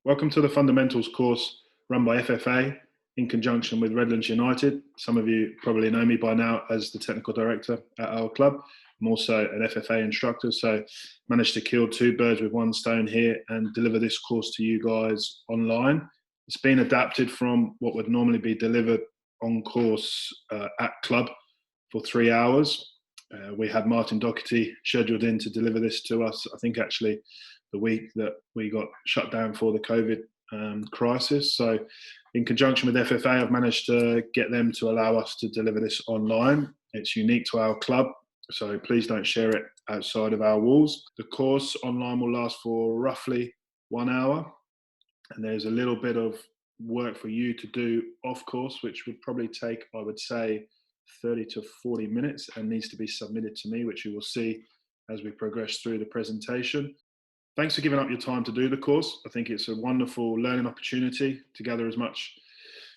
Welcome to the Fundamentals course run by FFA in conjunction with Redlands United. Some of you probably know me by now as the technical director at our club. I'm also an FFA instructor, so managed to kill two birds with one stone here and deliver this course to you guys online. It's been adapted from what would normally be delivered on course at club for 3 hours. We had Martin Doherty scheduled in to deliver this to us, I think actually the week that we got shut down for the COVID crisis. So in conjunction with FFA, I've managed to get them to allow us to deliver this online. It's unique to our club, so please don't share it outside of our walls. The course online will last for roughly 1 hour, and there's a little bit of work for you to do off course, which would probably take, I would say, 30 to 40 minutes and needs to be submitted to me, which you will see as we progress through the presentation. Thanks for giving up your time to do the course. I think it's a wonderful learning opportunity to gather as much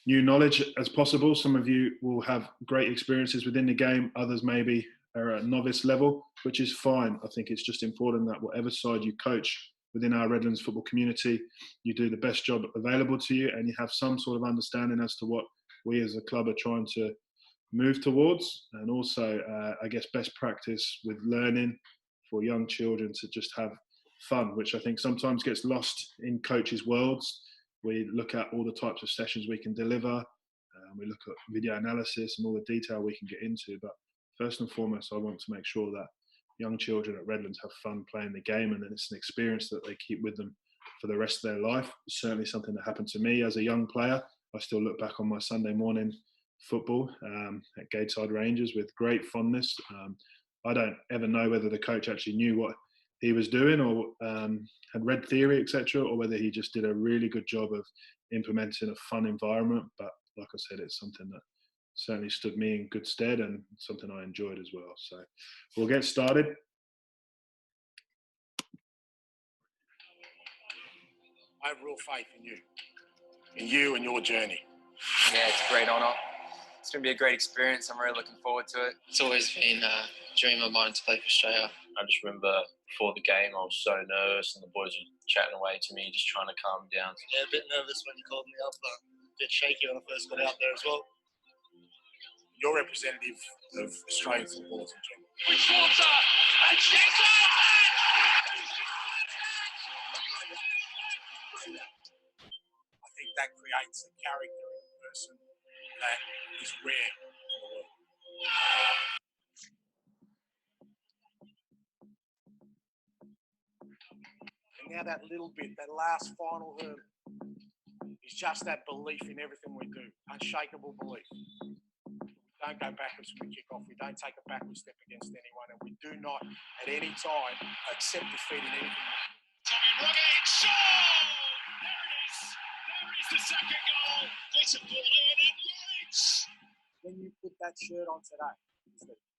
new knowledge as possible. Some of you will have great experiences within the game, others maybe are at novice level, which is fine. I think it's just important that whatever side you coach within our Redlands football community, you do the best job available to you and you have some sort of understanding as to what we as a club are trying to move towards, and also I guess best practice with learning for young children to just have fun, which I think sometimes gets lost in coaches' worlds. We look at all the types of sessions we can deliver, we look at video analysis and all the detail we can get into, but first and foremost I want to make sure that young children at Redlands have fun playing the game, and then it's an experience that they keep with them for the rest of their life. It's certainly something that happened to me as a young player. I still look back on my Sunday morning football at Gateside Rangers with great fondness. I don't ever know whether the coach actually knew what he was doing or had read theory, etc., or whether he just did a really good job of implementing a fun environment. But like I said, it's something that certainly stood me in good stead and something I enjoyed as well. So we'll get started. I have real faith in you and your journey. Yeah, it's a great honour. It's going to be a great experience. I'm really looking forward to it. It's always been a dream of mine to play for Australia. I just remember before the game I was so nervous and the boys were chatting away to me, just trying to calm me down. Yeah, a bit nervous when you called me up, but a bit shaky when I first got out there as well. You're representative of Australian football in general. Water and she's I think that creates a character in a person that is rare in the world. And now that little bit, that last final hurdle, is just that belief in everything we do, unshakable belief. We don't go backwards when we kick off. We don't take a backward step against anyone, and we do not, at any time, accept defeat in anything. Tommy Rogic, so there it is. There is the second goal. Decent ball there, and Rogic. When you put that shirt on today,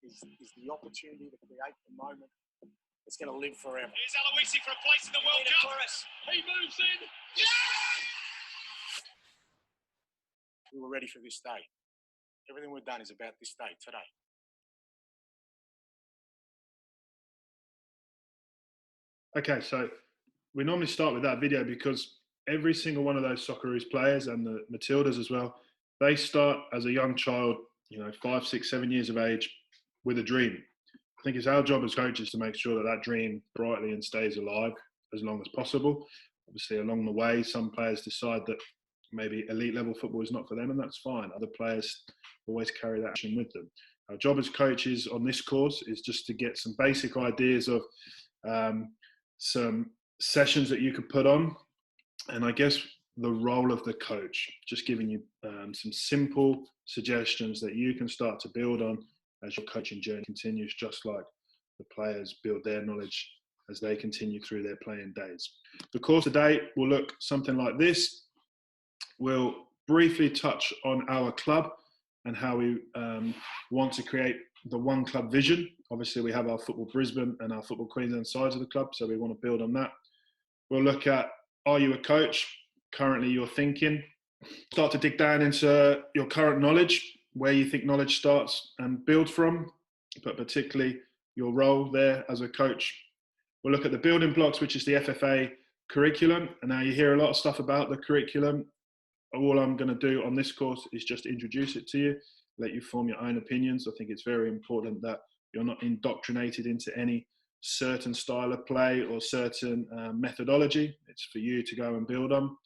is the opportunity to create the moment that's going to live forever. Here's Aloisi for a place in the World Cup. He moves in. Yeah! We were ready for this day. Everything we've done is about this day, today. Okay, so we normally start with that video because every single one of those Socceroos players and the Matildas as well, they start as a young child, 5, 6, 7 years of age with a dream. I think it's our job as coaches to make sure that that dream brightly and stays alive as long as possible. Obviously, along the way, some players decide that maybe elite level football is not for them, and that's fine. Other players always carry that action with them. Our job as coaches on this course is just to get some basic ideas of some sessions that you could put on, and I guess the role of the coach, just giving you some simple suggestions that you can start to build on as your coaching journey continues, just like the players build their knowledge as they continue through their playing days. The course today will look something like this. We'll briefly touch on our club and how we want to create the one club vision. Obviously, we have our Football Brisbane and our Football Queensland sides of the club, so we want to build on that. We'll look at, are you a coach? Currently, you're thinking. Start to dig down into your current knowledge, where you think knowledge starts and build from, but particularly your role there as a coach. We'll look at the building blocks, which is the FFA curriculum. And now you hear a lot of stuff about the curriculum. All I'm going to do on this course is just introduce it to you, let you form your own opinions. I think it's very important that you're not indoctrinated into any certain style of play or certain methodology. It's for you to go and build on.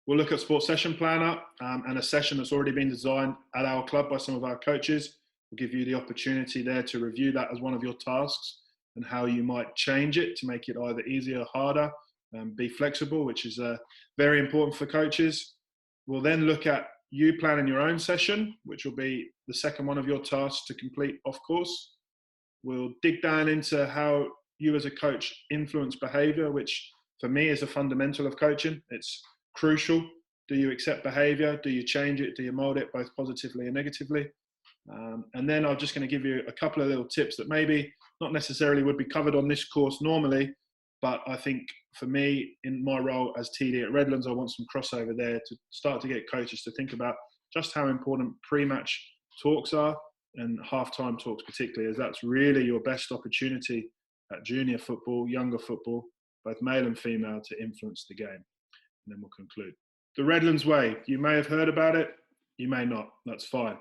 We'll look at sports session planner and a session that's already been designed at our club by some of our coaches. We'll give you the opportunity there to review that as one of your tasks and how you might change it to make it either easier or harder and be flexible, which is very important for coaches. We'll then look at you planning your own session, which will be the second one of your tasks to complete off course. We'll dig down into how you as a coach influence behavior, which for me is a fundamental of coaching. It's crucial. Do you accept behavior? Do you change it? Do you mold it both positively and negatively? And then I'm just going to give you a couple of little tips that maybe not necessarily would be covered on this course normally, but I think for me, in my role as TD at Redlands, I want some crossover there to start to get coaches to think about just how important pre-match talks are, and half-time talks particularly, as that's really your best opportunity at junior football, younger football, both male and female, to influence the game. And then we'll conclude. The Redlands way, you may have heard about it, you may not, that's fine.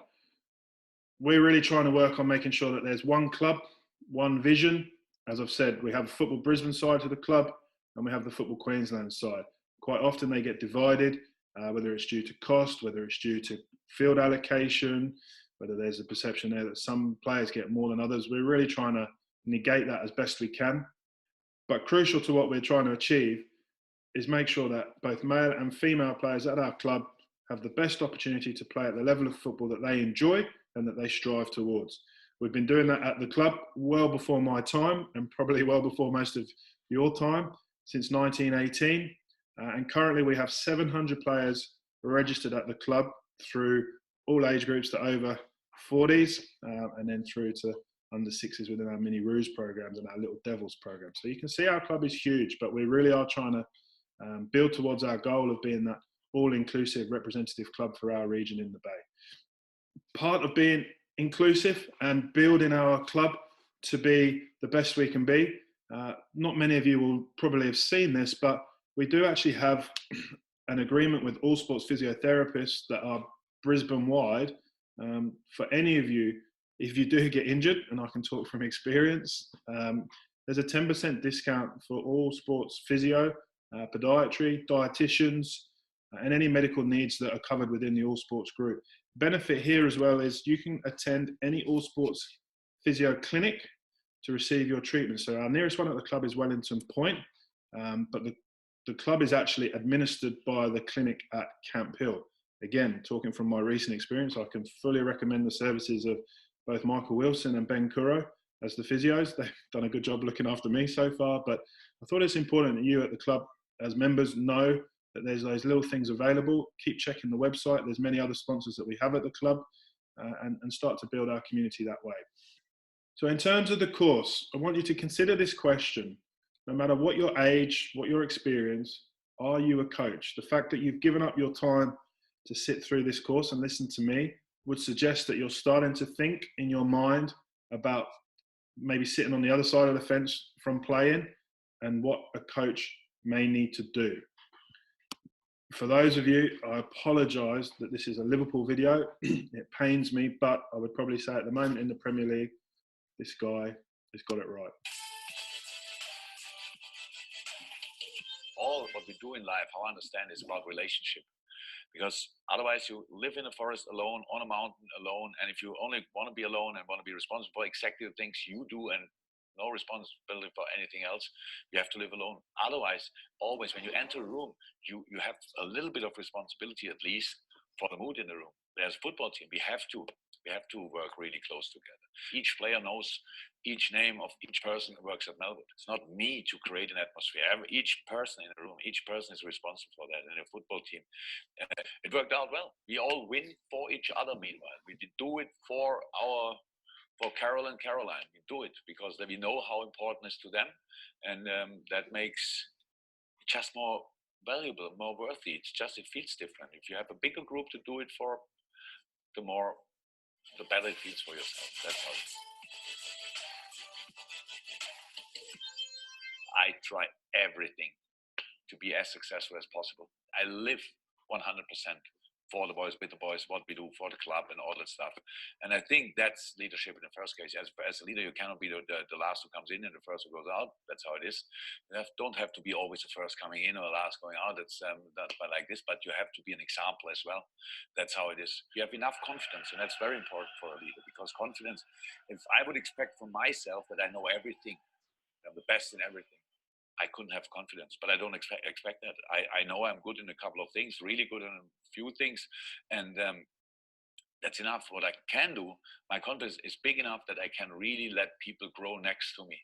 We're really trying to work on making sure that there's one club, one vision. As I've said, we have a Football Brisbane side to the club and we have the Football Queensland side. Quite often they get divided, whether it's due to cost, whether it's due to field allocation, whether there's a perception there that some players get more than others. We're really trying to negate that as best we can. But crucial to what we're trying to achieve is make sure that both male and female players at our club have the best opportunity to play at the level of football that they enjoy and that they strive towards. We've been doing that at the club well before my time and probably well before most of your time, since 1918. And currently we have 700 players registered at the club through all age groups to over 40s and then through to under 6s within our Miniroos programs and our Little Devils program. So you can see our club is huge, but we really are trying to build towards our goal of being that all-inclusive representative club for our region in the Bay. Part of being inclusive and building our club to be the best we can be, not many of you will probably have seen this, but we do actually have an agreement with all sports physiotherapists that are Brisbane-wide. For any of you, if you do get injured, and I can talk from experience, there's a 10% discount for all sports physio, podiatry, dietitians, and any medical needs that are covered within the All Sports group. Benefit here as well is you can attend any All Sports physio clinic to receive your treatment. So our nearest one at the club is Wellington Point, but the club is actually administered by the clinic at Camp Hill. Again, talking from my recent experience, I can fully recommend the services of both Michael Wilson and Ben Curro as the physios. They've done a good job looking after me so far, but I thought it's important that you at the club as members know that there's those little things available. Keep checking the website. There's many other sponsors that we have at the club and start to build our community that way. So in terms of the course, I want you to consider this question. No matter what your age, what your experience, are you a coach? The fact that you've given up your time to sit through this course and listen to me would suggest that you're starting to think in your mind about maybe sitting on the other side of the fence from playing and what a coach may need to do. For those of you, I apologise that this is a Liverpool video. It pains me, but I would probably say at the moment in the Premier League, this guy has got it right. All what we do in life, how I understand, is about relationship. Because otherwise you live in a forest alone, on a mountain alone, and if you only want to be alone and want to be responsible for exactly the things you do and no responsibility for anything else, you have to live alone. Otherwise, always when you enter a room, you have a little bit of responsibility at least for the mood in the room. There's a football team, we have to work really close together. Each player knows each name of each person who works at Melbourne. It's not me to create an atmosphere. Each person in the room, each person is responsible for that in a football team. It worked out well. We all win for each other meanwhile. We do it for Carol and Caroline. We do it because we know how important it is to them, and that makes it just more valuable, more worthy. It feels different. If you have a bigger group to do it for, the better it feels for yourself. That's how it is. I try everything to be as successful as possible. I live 100% for the boys, with the boys, what we do for the club and all that stuff. And I think that's leadership in the first case. As a leader, you cannot be the last who comes in and the first who goes out. That's how it is. You don't have to be always the first coming in or the last going out. That's like this, but you have to be an example as well. That's how it is. You have enough confidence, and that's very important for a leader, because confidence, if I would expect from myself that I know everything, I'm the best in everything, I couldn't have confidence, but I don't expect that. I know I'm good in a couple of things, really good in a few things, and that's enough. What I can do, my confidence is big enough that I can really let people grow next to me.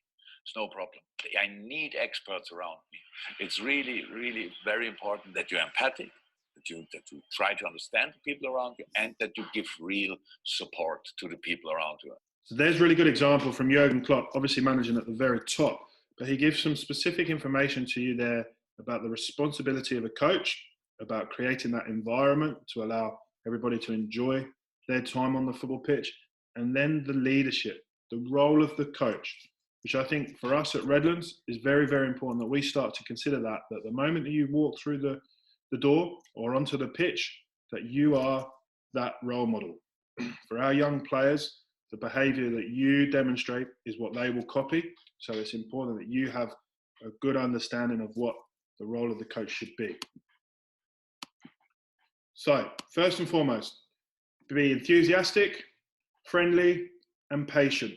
It's no problem. I need experts around me. It's really, really very important that you're empathic, that you try to understand the people around you, and that you give real support to the people around you. So there's a really good example from Jurgen Klopp, obviously managing at the very top. But he gives some specific information to you there about the responsibility of a coach, about creating that environment to allow everybody to enjoy their time on the football pitch, and then the leadership, the role of the coach, which I think for us at Redlands is very, very important that we start to consider that the moment that you walk through the door or onto the pitch, that you are that role model. For our young players, the behaviour that you demonstrate is what they will copy. So it's important that you have a good understanding of what the role of the coach should be. So first and foremost, be enthusiastic, friendly, and patient.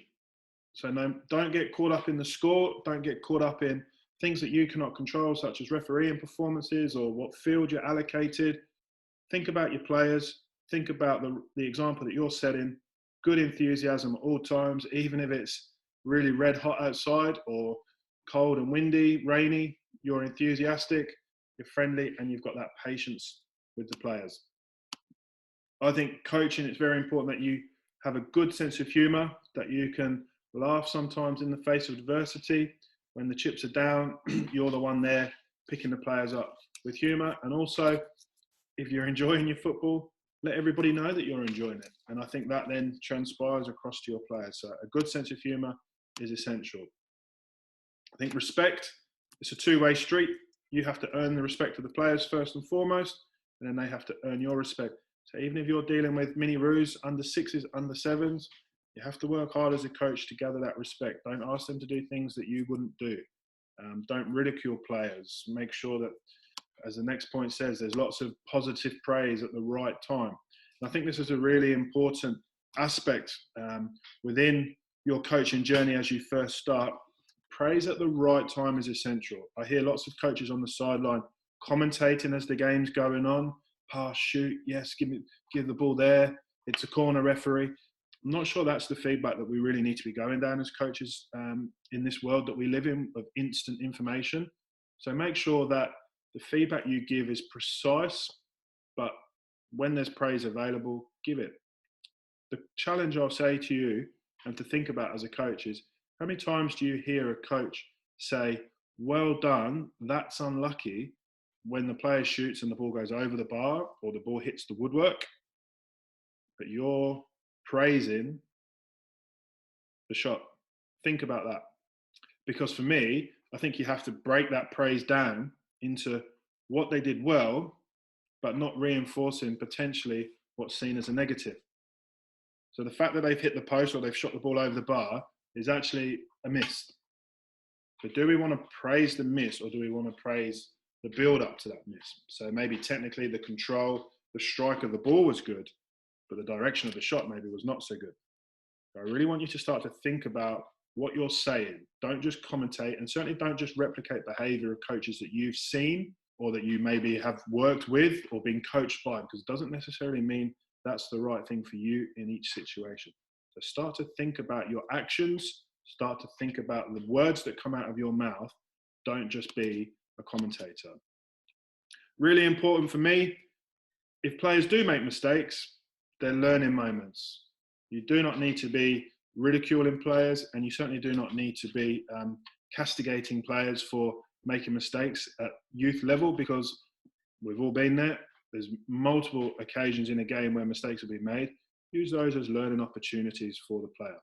So don't get caught up in the score. Don't get caught up in things that you cannot control, such as refereeing performances or what field you're allocated. Think about your players. Think about the example that you're setting. Good enthusiasm at all times, even if it's really red hot outside or cold and windy, rainy. You're enthusiastic, you're friendly, and you've got that patience with the players. I think coaching, it's very important that you have a good sense of humour, that you can laugh sometimes in the face of adversity. When the chips are down, you're the one there picking the players up with humour. And also, if you're enjoying your football, let everybody know that you're enjoying it. And I think that then transpires across to your players. So a good sense of humour is essential. I think respect, it's a two-way street. You have to earn the respect of the players first and foremost, and then they have to earn your respect. So even if you're dealing with Miniroos, under sixes, under sevens, you have to work hard as a coach to gather that respect. Don't ask them to do things that you wouldn't do. Don't ridicule players. Make sure that, as the next point says, there's lots of positive praise at the right time. And I think this is a really important aspect within your coaching journey as you first start. Praise at the right time is essential. I hear lots of coaches on the sideline commentating as the game's going on. Pass, shoot, yes, give the ball there. It's a corner, referee. I'm not sure that's the feedback that we really need to be going down as coaches in this world that we live in of instant information. So make sure that the feedback you give is precise, but when there's praise available, give it. The challenge I'll say to you and to think about as a coach is, how many times do you hear a coach say, well done, that's unlucky, when the player shoots and the ball goes over the bar or the ball hits the woodwork, but you're praising the shot? Think about that. Because for me, I think you have to break that praise down into what they did well, but not reinforcing potentially what's seen as a negative. So the fact that they've hit the post or they've shot the ball over the bar is actually a miss. So do we want to praise the miss, or do we want to praise the build up to that miss? So maybe technically the control, the strike of the ball was good, but the direction of the shot maybe was not so good. So I really want you to start to think about what you're saying. Don't just commentate, and certainly don't just replicate behavior of coaches that you've seen or that you maybe have worked with or been coached by, because it doesn't necessarily mean that's the right thing for you in each situation. So start to think about your actions, start to think about the words that come out of your mouth. Don't just be a commentator. Really important for me, if players do make mistakes, they're learning moments. You do not need to be ridiculing players, and you certainly do not need to be castigating players for making mistakes at youth level, because we've all been there. There's multiple occasions in a game where mistakes have been made. Use those as learning opportunities for the player.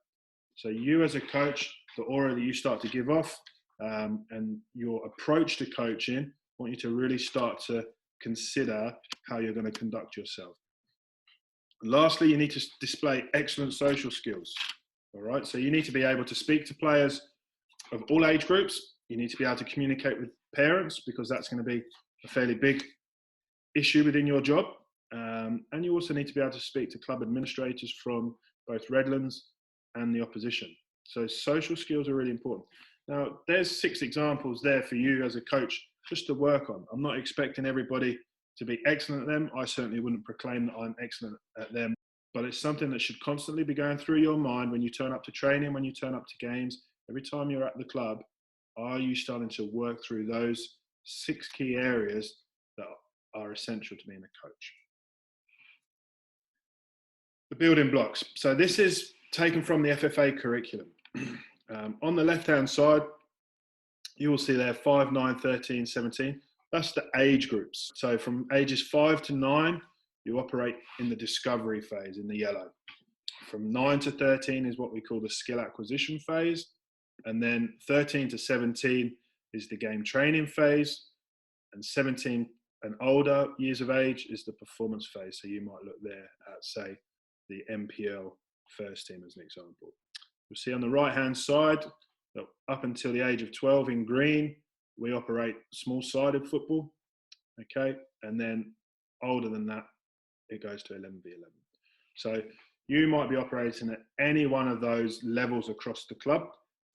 So you as a coach, the aura that you start to give off and your approach to coaching I want you to really start to consider how you're going to conduct yourself. And lastly, you need to display excellent social skills. All right, so you need to be able to speak to players of all age groups. You need to be able to communicate with parents, because that's going to be a fairly big issue within your job. And you also need to be able to speak to club administrators from both Redlands and the opposition. So social skills are really important. Now, there's 6 examples there for you as a coach just to work on. I'm not expecting everybody to be excellent at them. I certainly wouldn't proclaim that I'm excellent at them, but it's something that should constantly be going through your mind when you turn up to training, when you turn up to games, every time you're at the club. Are you starting to work through those 6 key areas that are essential to being a coach? The building blocks. So this is taken from the FFA curriculum. On the left-hand side, you will see there 5, 9, 13, 17. That's the age groups. So from ages 5 to 9, you operate in the discovery phase in the yellow. From 9 to 13 is what we call the skill acquisition phase. And then 13 to 17 is the game training phase. And 17 and older years of age is the performance phase. So you might look there at, say, the MPL first team as an example. You'll see on the right-hand side that up until the age of 12 in green, we operate small-sided football, okay? And then older than that, it goes to 11v11. So you might be operating at any one of those levels across the club,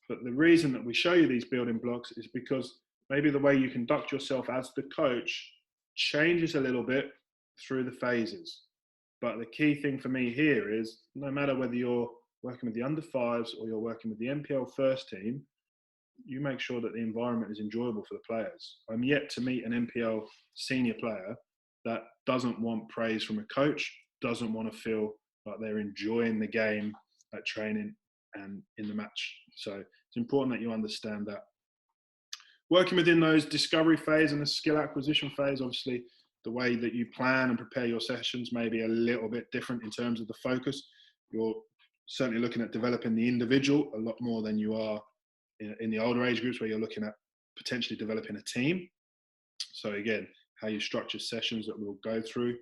but the reason that we show you these building blocks is because maybe the way you conduct yourself as the coach changes a little bit through the phases. But the key thing for me here is no matter whether you're working with the under 5s or you're working with the MPL first team, you make sure that the environment is enjoyable for the players. I'm yet to meet an MPL senior player that doesn't want praise from a coach, doesn't want to feel like they're enjoying the game at training and in the match. So it's important that you understand that. Working within those discovery phase and the skill acquisition phase, obviously the way that you plan and prepare your sessions may be a little bit different in terms of the focus. You're certainly looking at developing the individual a lot more than you are in the older age groups, where you're looking at potentially developing a team. So again, how you structure sessions that we'll go through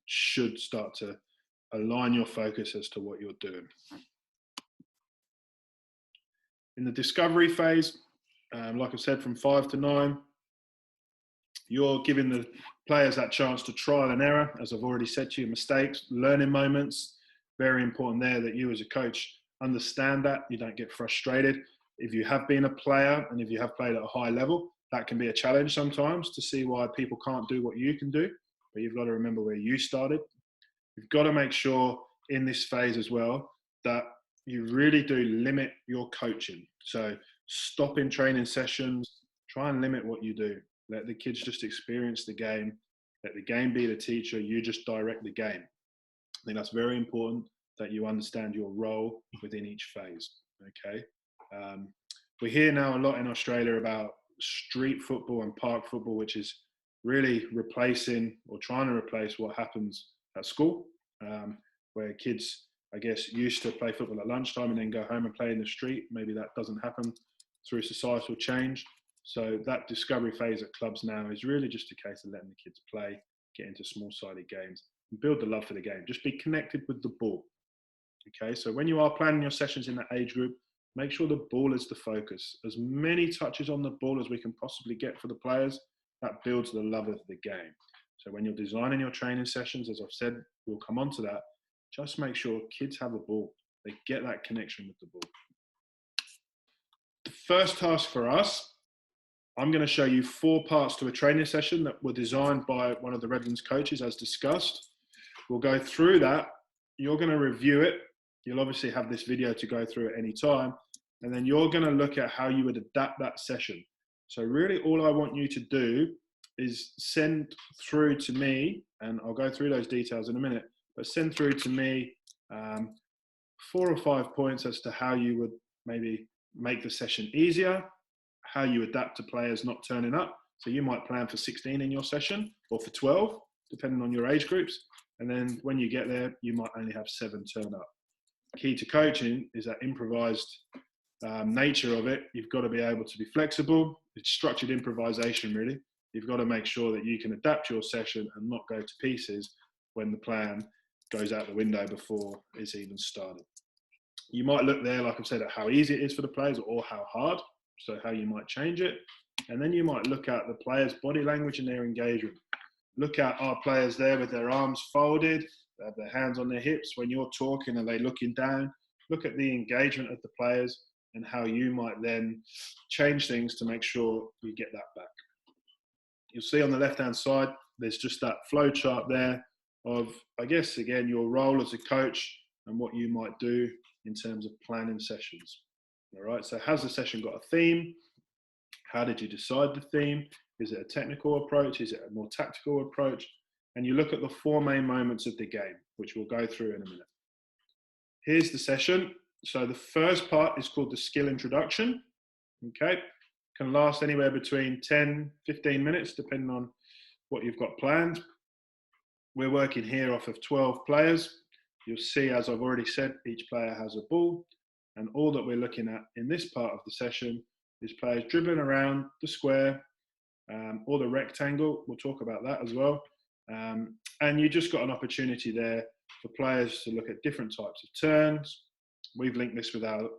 should start to align your focus as to what you're doing. In the discovery phase, like I said, from 5 to 9, you're giving the players that chance to trial and error, as I've already said to you, mistakes, learning moments. Very important there that you as a coach understand that, you don't get frustrated. If you have been a player and if you have played at a high level, that can be a challenge sometimes to see why people can't do what you can do, but you've got to remember where you started. You've got to make sure in this phase as well that you really do limit your coaching. So stopping training sessions, try and limit what you do. Let the kids just experience the game. Let the game be the teacher. You just direct the game. I think that's very important that you understand your role within each phase, okay? We hear now a lot in Australia about street football and park football, which is really replacing or trying to replace what happens at school, where kids, I guess, used to play football at lunchtime and then go home and play in the street. Maybe that doesn't happen through societal change. So that discovery phase at clubs now is really just a case of letting the kids play, get into small-sided games, and build the love for the game. Just be connected with the ball. Okay, so when you are planning your sessions in that age group, make sure the ball is the focus. As many touches on the ball as we can possibly get for the players, that builds the love of the game. So when you're designing your training sessions, as I've said, we'll come on to that, just make sure kids have the ball. They get that connection with the ball. The first task for us, I'm going to show you 4 parts to a training session that were designed by one of the Redlands coaches as discussed. We'll go through that. You're going to review it. You'll obviously have this video to go through at any time. And then you're going to look at how you would adapt that session. So really all I want you to do is send through to me, and I'll go through those details in a minute, but send through to me 4 or 5 points as to how you would maybe make the session easier, how you adapt to players not turning up. So you might plan for 16 in your session or for 12, depending on your age groups. And then when you get there, you might only have 7 turn up. Key to coaching is that improvised nature of it. You've got to be able to be flexible. It's structured improvisation, really. you've got to make sure that you can adapt your session and not go to pieces when the plan goes out the window before it's even started. You might look there, like I've said, at how easy it is for the players or how hard, so how you might change it. And then you might look at the players' body language and their engagement. Look at our players there with their arms folded, they have their hands on their hips. When you're talking, are they looking down? Look at the engagement of the players and how you might then change things to make sure you get that back. You'll see on the left-hand side, there's just that flow chart there of, I guess, again, your role as a coach and what you might do in terms of planning sessions. All right, so has the session got a theme? How did you decide the theme? Is it a technical approach? Is it a more tactical approach? And you look at the 4 main moments of the game, which we'll go through in a minute. Here's the session. So the first part is called the skill introduction. Okay, can last anywhere between 10, 15 minutes, depending on what you've got planned. We're working here off of 12 players. You'll see, as I've already said, each player has a ball. And all that we're looking at in this part of the session is players dribbling around the square or the rectangle. We'll talk about that as well. And you just got an opportunity there for players to look at different types of turns. We've linked this with our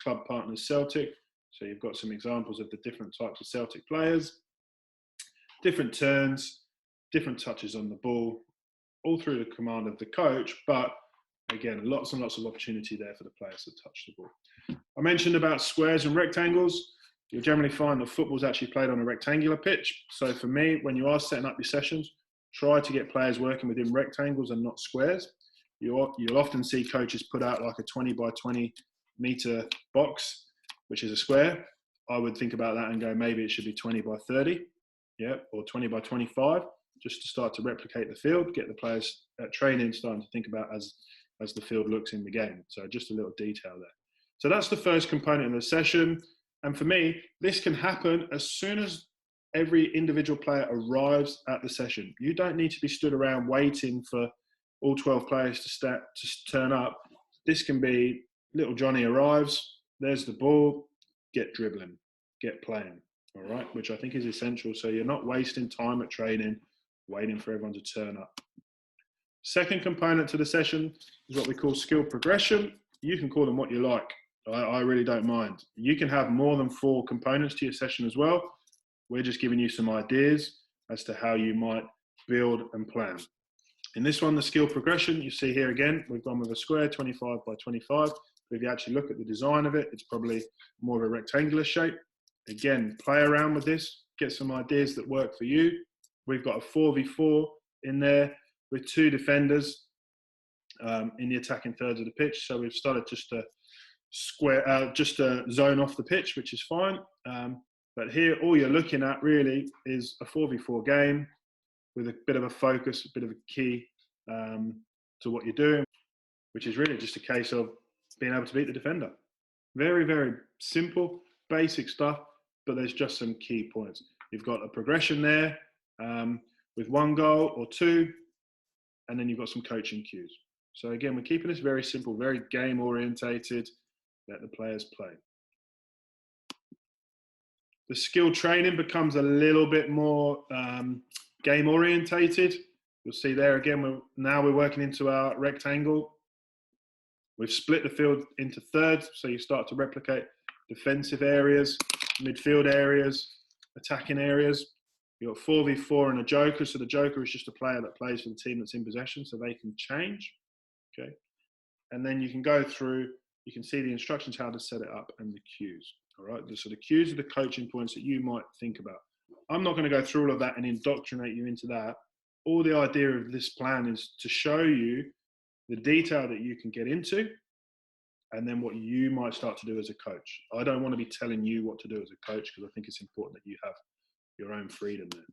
club partners Celtic. So you've got some examples of the different types of Celtic players, different turns, different touches on the ball, all through the command of the coach. But again, lots and lots of opportunity there for the players to touch the ball. I mentioned about squares and rectangles. You'll generally find that football's actually played on a rectangular pitch. So for me, when you are setting up your sessions, try to get players working within rectangles and not squares. You'll often see coaches put out like a 20 by 20 meter box, which is a square. I would think about that and go, maybe it should be 20 by 30, yeah, or 20 by 25, just to start to replicate the field, get the players at training starting to think about as the field looks in the game. So just a little detail there. So that's the first component of the session. And for me, this can happen as soon as every individual player arrives at the session. You don't need to be stood around waiting for all 12 players to turn up. This can be little Johnny arrives, there's the ball, get dribbling, get playing, all right? Which I think is essential. So you're not wasting time at training, waiting for everyone to turn up. Second component to the session is what we call skill progression. You can call them what you like. I really don't mind. You can have more than 4 components to your session as well. We're just giving you some ideas as to how you might build and plan. In this one, the skill progression, you see here again, we've gone with a square, 25 by 25. But if you actually look at the design of it, it's probably more of a rectangular shape. Again, play around with this, get some ideas that work for you. We've got a 4v4 in there with 2 defenders in the attacking thirds of the pitch. So we've started just to zone off the pitch, which is fine. But here, all you're looking at really is a 4v4 game with a bit of a focus, a bit of a key to what you're doing, which is really just a case of being able to beat the defender. Very, very simple, basic stuff, but there's just some key points. You've got a progression there with 1 goal or 2, and then you've got some coaching cues. So again, we're keeping this very simple, very game orientated. Let the players play. The skill training becomes a little bit more game orientated. You'll see there again, we're working into our rectangle. We've split the field into thirds, so you start to replicate defensive areas, midfield areas, attacking areas. You've got 4v4 and a joker, so the joker is just a player that plays for the team that's in possession, so they can change. Okay, and then you can go through, you can see the instructions how to set it up and the cues. All right, so the cues are the coaching points that you might think about. I'm not going to go through all of that and indoctrinate you into that. All the idea of this plan is to show you the detail that you can get into and then what you might start to do as a coach. I don't want to be telling you what to do as a coach because I think it's important that you have your own freedom there.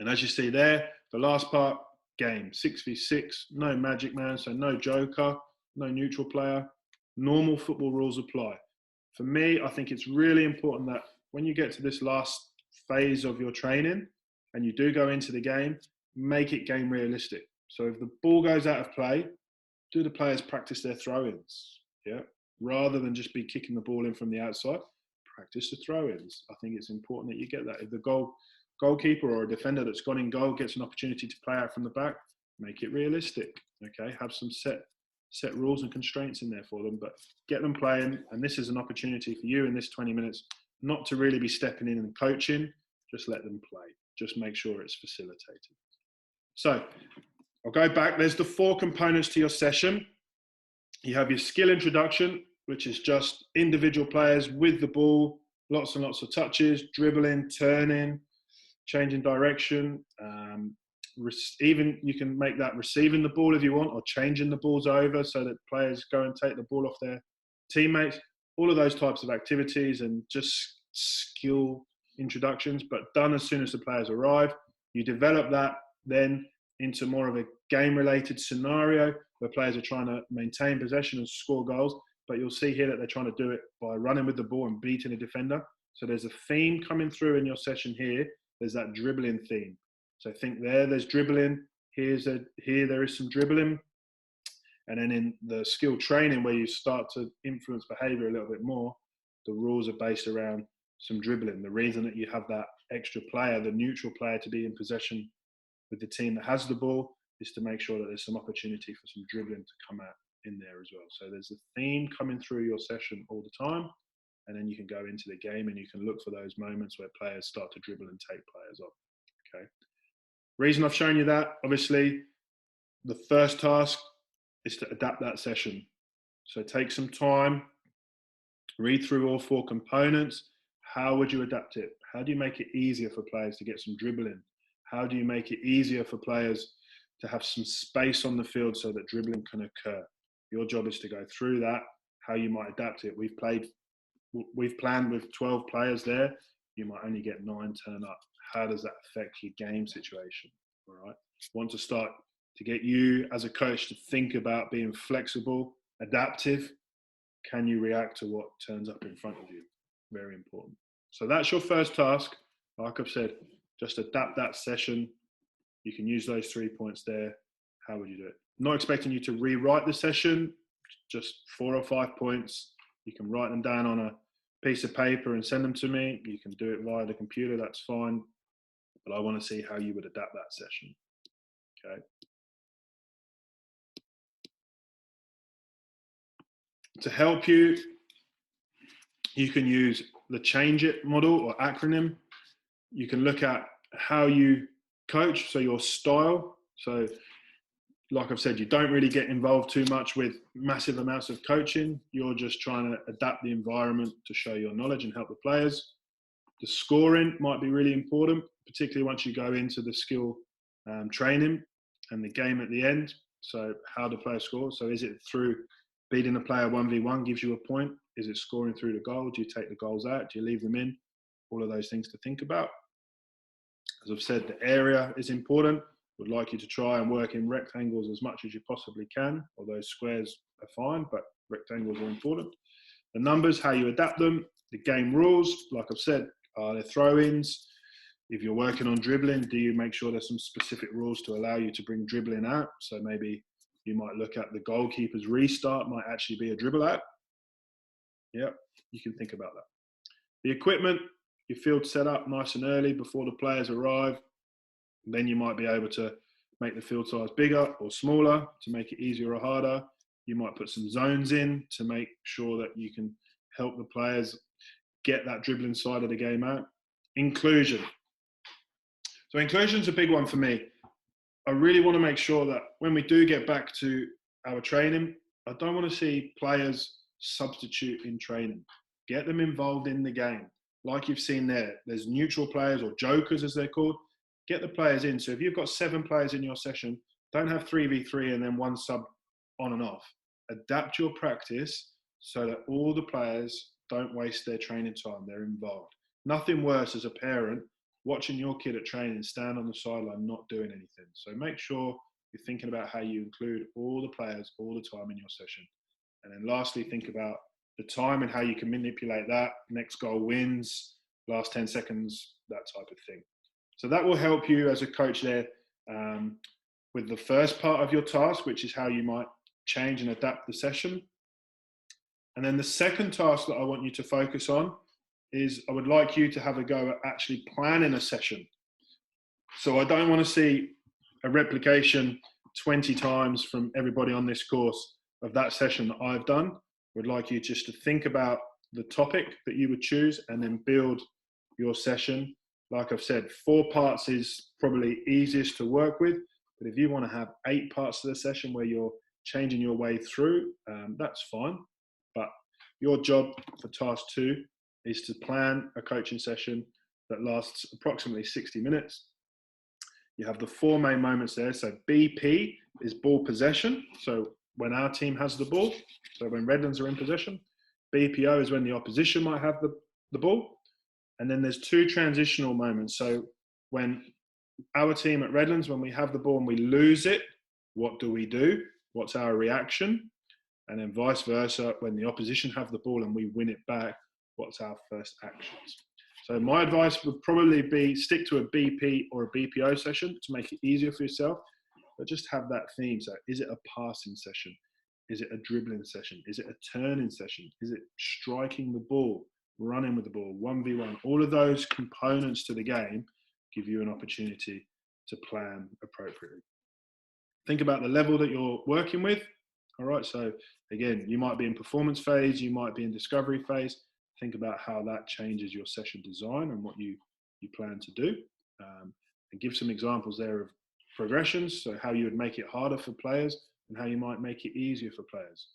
And as you see there, the last part, game, 6v6, no magic man, so no joker, no neutral player, normal football rules apply. For me, I think it's really important that when you get to this last phase of your training and you do go into the game, make it game realistic. So if the ball goes out of play, do the players practice their throw-ins? Yeah, rather than just be kicking the ball in from the outside, practice the throw-ins. I think it's important that you get that. If the goal goalkeeper or a defender that's gone in goal gets an opportunity to play out from the back, make it realistic. Okay, have some set rules and constraints in there for them, but get them playing. And this is an opportunity for you in this 20 minutes not to really be stepping in and coaching. Just let them play. Just make sure it's facilitated. So I'll go back. There's the 4 components to your session. You have your skill introduction, which is just individual players with the ball, lots and lots of touches, dribbling, turning, changing direction. Even you can make that receiving the ball if you want, or changing the balls over so that players go and take the ball off their teammates. All of those types of activities and just skill introductions, but done as soon as the players arrive. You develop that then into more of a game-related scenario where players are trying to maintain possession and score goals. But you'll see here that they're trying to do it by running with the ball and beating a defender. So there's a theme coming through in your session here. There's that dribbling theme. So think there's dribbling. Here there is some dribbling. And then in the skill training where you start to influence behavior a little bit more, the rules are based around some dribbling. The reason that you have that extra player, the neutral player, to be in possession with the team that has the ball is to make sure that there's some opportunity for some dribbling to come out in there as well. So there's a theme coming through your session all the time, and then you can go into the game and you can look for those moments where players start to dribble and take players off. Okay. Reason I've shown you that, obviously, the first task is to adapt that session. So take some time, read through all 4 components. How would you adapt it? How do you make it easier for players to get some dribbling? How do you make it easier for players to have some space on the field so that dribbling can occur? Your job is to go through that, how you might adapt it. We've planned with 12 players there. You might only get 9 turn up. How does that affect your game situation? All right. Want to start to get you as a coach to think about being flexible, adaptive. Can you react to what turns up in front of you? Very important. So that's your first task. Like I've said, just adapt that session. You can use those 3 points there. How would you do it? Not expecting you to rewrite the session, just 4 or 5 points. You can write them down on a piece of paper and send them to me. You can do it via the computer, that's fine. But I want to see how you would adapt that session. Okay. To help you, you can use the Change It model or acronym. You can look at how you coach, so your style. So like I've said, you don't really get involved too much with massive amounts of coaching. You're just trying to adapt the environment to show your knowledge and help the players. The scoring might be really important, particularly once you go into the skill training and the game at the end. So how do players score? So is it through beating a player 1v1 gives you a point? Is it scoring through the goal? Do you take the goals out? Do you leave them in? All of those things to think about. As I've said, the area is important. Would like you to try and work in rectangles as much as you possibly can, although squares are fine, but rectangles are important. The numbers, how you adapt them. The game rules, like I've said, are there throw-ins? If you're working on dribbling, do you make sure there's some specific rules to allow you to bring dribbling out? So maybe you might look at the goalkeeper's restart might actually be a dribble out. Yeah, you can think about that. The equipment, your field set up nice and early before the players arrive. Then you might be able to make the field size bigger or smaller to make it easier or harder. You might put some zones in to make sure that you can help the players get that dribbling side of the game out. Inclusion. So inclusion's a big one for me. I really want to make sure that when we do get back to our training, I don't want to see players substitute in training. Get them involved in the game. Like you've seen there, there's neutral players or jokers as they're called. Get the players in. So if you've got 7 players in your session, don't have 3v3 and then 1 sub on and off. Adapt your practice so that all the players don't waste their training time. They're involved. Nothing worse as a parent watching your kid at training stand on the sideline not doing anything. So make sure you're thinking about how you include all the players all the time in your session. And then lastly, think about the time and how you can manipulate that. Next goal wins, last 10 seconds, that type of thing. So that will help you as a coach there with the first part of your task, which is how you might change and adapt the session. And then the second task that I want you to focus on is I would like you to have a go at actually planning a session. So I don't want to see a replication 20 times from everybody on this course of that session that I've done. Would like you just to think about the topic that you would choose and then build your session. Like I've said, 4 parts is probably easiest to work with, but if you want to have 8 parts to the session where you're changing your way through, that's fine. But your job for task 2 is to plan a coaching session that lasts approximately 60 minutes. You have the 4 main moments there. So BP is ball possession. So when our team has the ball, so when Redlands are in possession. BPO is when the opposition might have the ball. And then there's 2 transitional moments. So when our team at Redlands, when we have the ball and we lose it, what do we do? What's our reaction? And then vice versa, when the opposition have the ball and we win it back, what's our first actions? So my advice would probably be stick to a BP or a BPO session to make it easier for yourself, but just have that theme. So is it a passing session? Is it a dribbling session? Is it a turning session? Is it striking the ball, running with the ball, 1v1? All of those components to the game give you an opportunity to plan appropriately. Think about the level that you're working with. All right, so again, you might be in performance phase, you might be in discovery phase. Think about how that changes your session design and what you plan to do. And give some examples there of progressions, so how you would make it harder for players and how you might make it easier for players.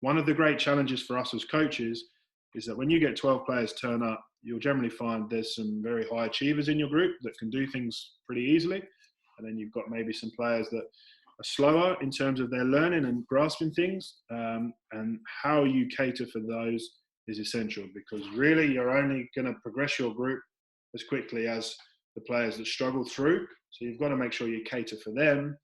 One of the great challenges for us as coaches is that when you get 12 players turn up, you'll generally find there's some very high achievers in your group that can do things pretty easily. And then you've got maybe some players that are slower in terms of their learning and grasping things. And how you cater for those is essential, because really you're only going to progress your group as quickly as the players that struggle through. So you've got to make sure you cater for them,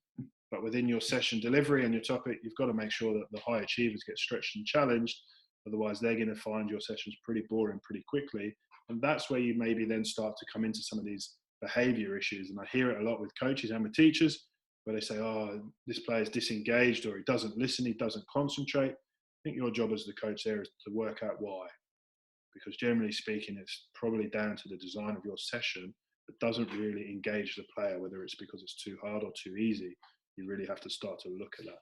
but within your session delivery and your topic, you've got to make sure that the high achievers get stretched and challenged. Otherwise, they're going to find your sessions pretty boring pretty quickly. And that's where you maybe then start to come into some of these behavior issues. And I hear it a lot with coaches and with teachers, where they say, oh, this player's disengaged, or he doesn't listen, he doesn't concentrate. I think your job as the coach there is to work out why. Because generally speaking, it's probably down to the design of your session that doesn't really engage the player, whether it's because it's too hard or too easy. You really have to start to look at that.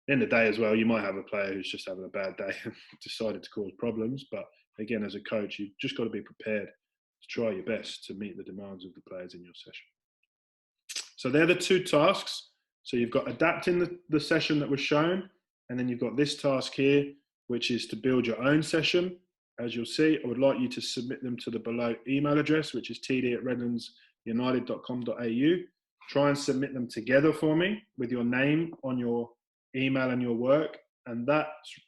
In the day as well, you might have a player who's just having a bad day and decided to cause problems. But again, as a coach, you've just got to be prepared to try your best to meet the demands of the players in your session. So they're the 2 tasks. So you've got adapting the session that was shown, and then you've got this task here, which is to build your own session. As you'll see, I would like you to submit them to the below email address, which is td@redlandsunited.com.au. Try and submit them together for me with your name on your email and your work. And that's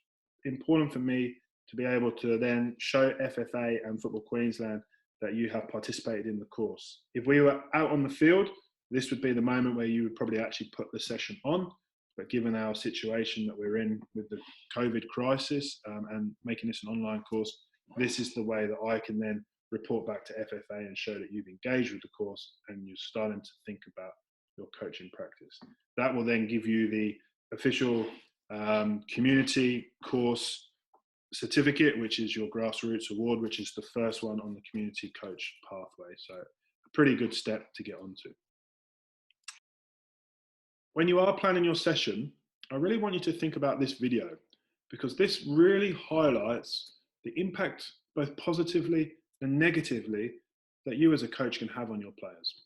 important for me to be able to then show FFA and Football Queensland that you have participated in the course. If we were out on the field, this would be the moment where you would probably actually put the session on. But given our situation that we're in with the COVID crisis and making this an online course, this is the way that I can then report back to FFA and show that you've engaged with the course and you're starting to think about your coaching practice. That will then give you the official community course certificate, which is your Grassroots award, which is the first one on the community coach pathway. So a pretty good step to get onto. When you are planning your session, I really want you to think about this video, because this really highlights the impact, both positively and negatively, that you as a coach can have on your players.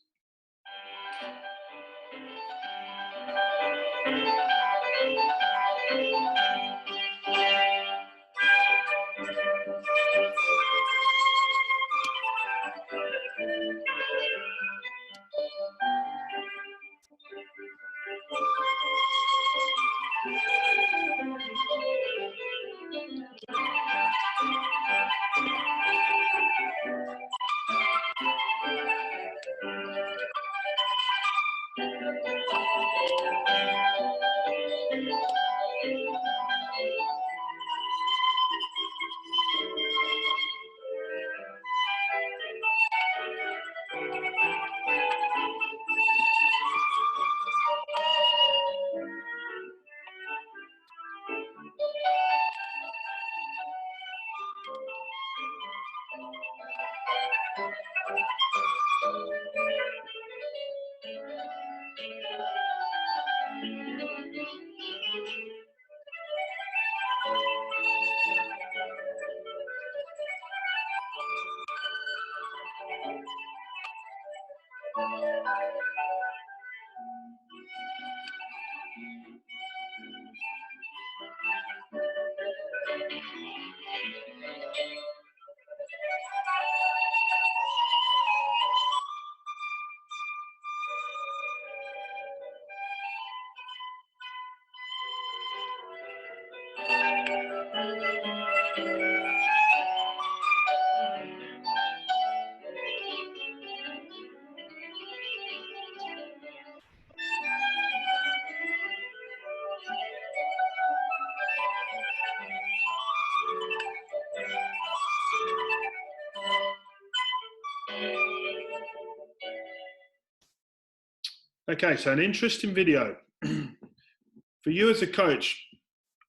Okay, so an interesting video. For you as a coach,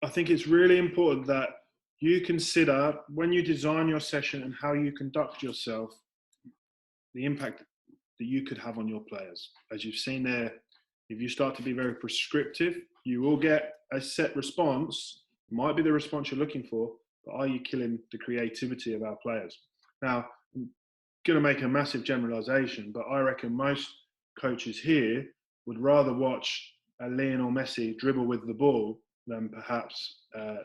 I think it's really important that you consider when you design your session and how you conduct yourself, the impact that you could have on your players. As you've seen there, if you start to be very prescriptive, you will get a set response. It might be the response you're looking for, but are you killing the creativity of our players? Now, I'm going to make a massive generalization, but I reckon most coaches here would rather watch a Lionel Messi dribble with the ball than perhaps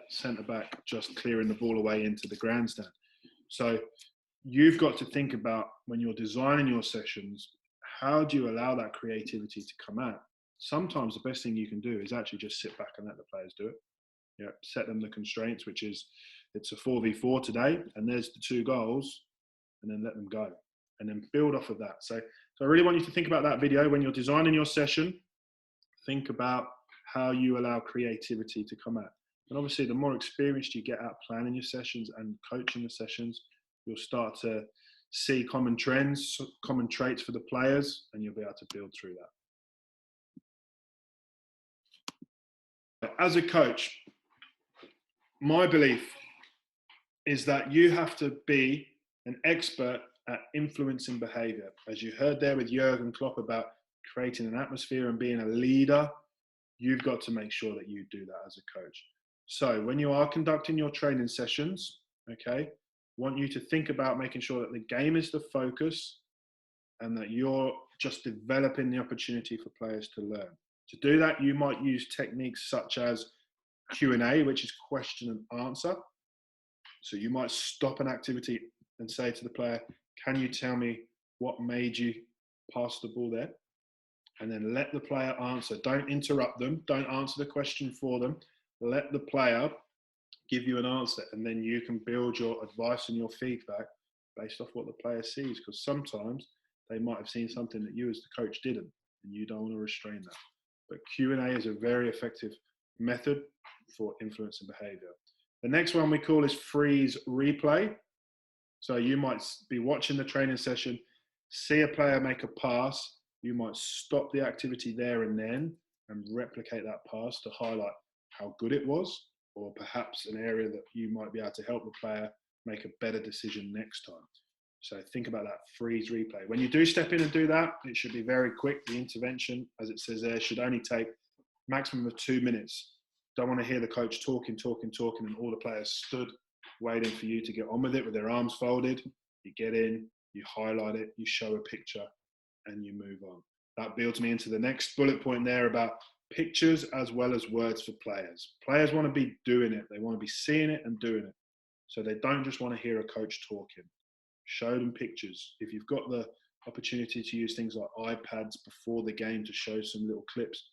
centre back just clearing the ball away into the grandstand. So you've got to think about, when you're designing your sessions, how do you allow that creativity to come out? Sometimes the best thing you can do is actually just sit back and let the players do it. You know, set them the constraints, which is it's a 4v4 today, and there's the 2 goals, and then let them go, and then build off of that. So I really want you to think about that video when you're designing your session. Think about how you allow creativity to come out. And obviously, the more experienced you get at planning your sessions and coaching the sessions, you'll start to see common trends, common traits for the players, and you'll be able to build through that. As a coach, my belief is that you have to be an expert at influencing behavior. As you heard there with Jurgen Klopp about creating an atmosphere and being a leader, you've got to make sure that you do that as a coach. So when you are conducting your training sessions, okay, I want you to think about making sure that the game is the focus and that you're just developing the opportunity for players to learn. To do that, you might use techniques such as Q&A, which is question and answer. So you might stop an activity and say to the player, can you tell me what made you pass the ball there? And then let the player answer. Don't interrupt them. Don't answer the question for them. Let the player give you an answer, and then you can build your advice and your feedback based off what the player sees, because sometimes they might have seen something that you as the coach didn't, and you don't want to restrain that. But Q&A is a very effective method for influencing behavior. The next one we call is freeze replay. So you might be watching the training session, see a player make a pass, you might stop the activity there and then and replicate that pass to highlight how good it was, or perhaps an area that you might be able to help the player make a better decision next time. So think about that freeze replay. When you do step in and do that, it should be very quick. The intervention, as it says there, should only take maximum of 2 minutes. Don't want to hear the coach talking, and all the players stood waiting for you to get on with it with their arms folded. You get in, you highlight it, you show a picture, and you move on. That builds me into the next bullet point there about pictures as well as words for players. Players want to be doing it. They want to be seeing it and doing it. So they don't just want to hear a coach talking. Show them pictures. If you've got the opportunity to use things like iPads before the game to show some little clips,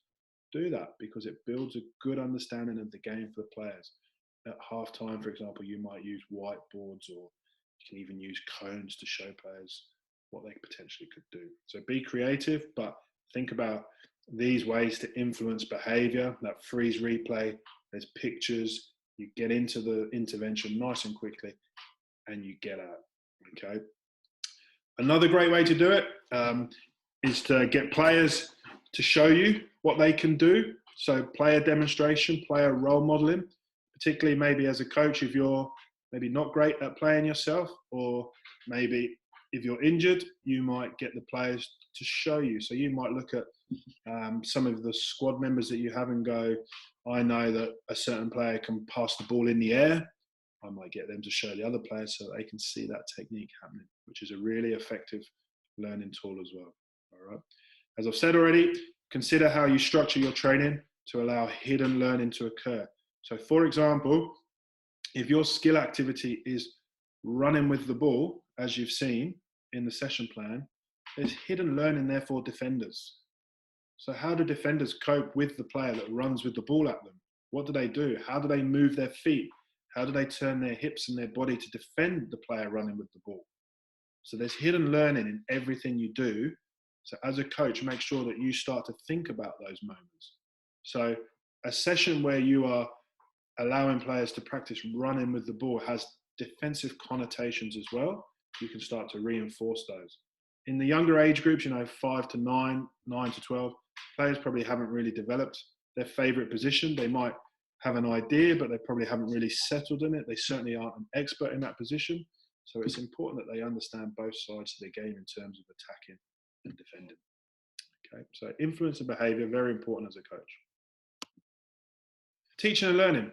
do that, because it builds a good understanding of the game for the players. At halftime, for example, you might use whiteboards, or you can even use cones to show players what they potentially could do. So be creative, but think about these ways to influence behavior. That freeze replay, there's pictures, you get into the intervention nice and quickly, and you get out. Okay. Another great way to do it is to get players to show you what they can do. So player demonstration, player role modeling, particularly maybe as a coach, if you're maybe not great at playing yourself, or maybe if you're injured, you might get the players to show you. So you might look at some of the squad members that you have and go, I know that a certain player can pass the ball in the air. I might get them to show the other players so that they can see that technique happening, which is a really effective learning tool as well. All right. As I've said already, consider how you structure your training to allow hidden learning to occur. So for example, if your skill activity is running with the ball, as you've seen in the session plan, there's hidden learning there for defenders. So how do defenders cope with the player that runs with the ball at them? What do they do? How do they move their feet? How do they turn their hips and their body to defend the player running with the ball? So there's hidden learning in everything you do. So as a coach, make sure that you start to think about those moments. So a session where you are allowing players to practice running with the ball has defensive connotations as well. You can start to reinforce those. In the younger age groups, 5 to 9, 9 to 12, players probably haven't really developed their favourite position. They might have an idea, but they probably haven't really settled in it. They certainly aren't an expert in that position. So it's important that they understand both sides of the game in terms of attacking and defending. Okay, so influence and behaviour, very important as a coach. Teaching and learning,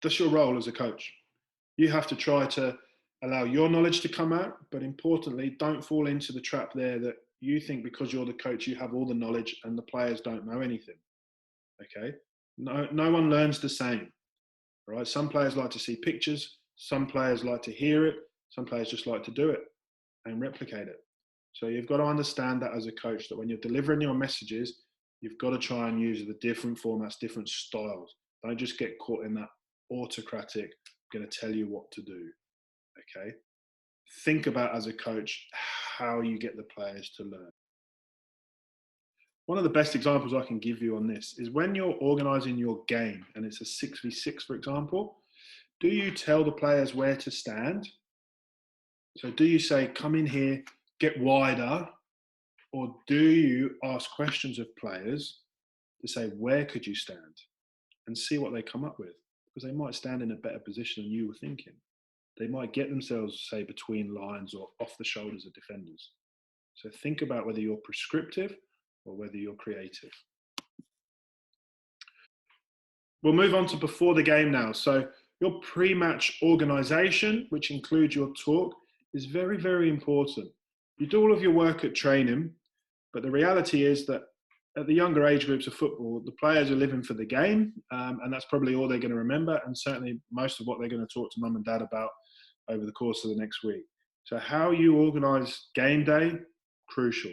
that's your role as a coach. You have to try to allow your knowledge to come out, but importantly, don't fall into the trap there that you think because you're the coach, you have all the knowledge and the players don't know anything. Okay, no one learns the same, right? Some players like to see pictures, some players like to hear it, some players just like to do it and replicate it. So you've got to understand that as a coach, that when you're delivering your messages, you've got to try and use the different formats, different styles. Don't just get caught in that autocratic, I'm going to tell you what to do. Okay, think about as a coach how you get the players to learn. One of the best examples I can give you on this is when you're organising your game and it's a 6v6, for example, do you tell the players where to stand? So do you say, come in here, get wider, or do you ask questions of players to say, where could you stand? And see what they come up with, because they might stand in a better position than you were thinking. They might get themselves, say, between lines or off the shoulders of defenders. So think about whether you're prescriptive or whether you're creative. We'll move on to before the game now. So your pre-match organisation, which includes your talk, is very, very important. You do all of your work at training, but the reality is that at the younger age groups of football, the players are living for the game, and that's probably all they're going to remember, and certainly most of what they're going to talk to mum and dad about over the course of the next week. So how you organise game day, crucial.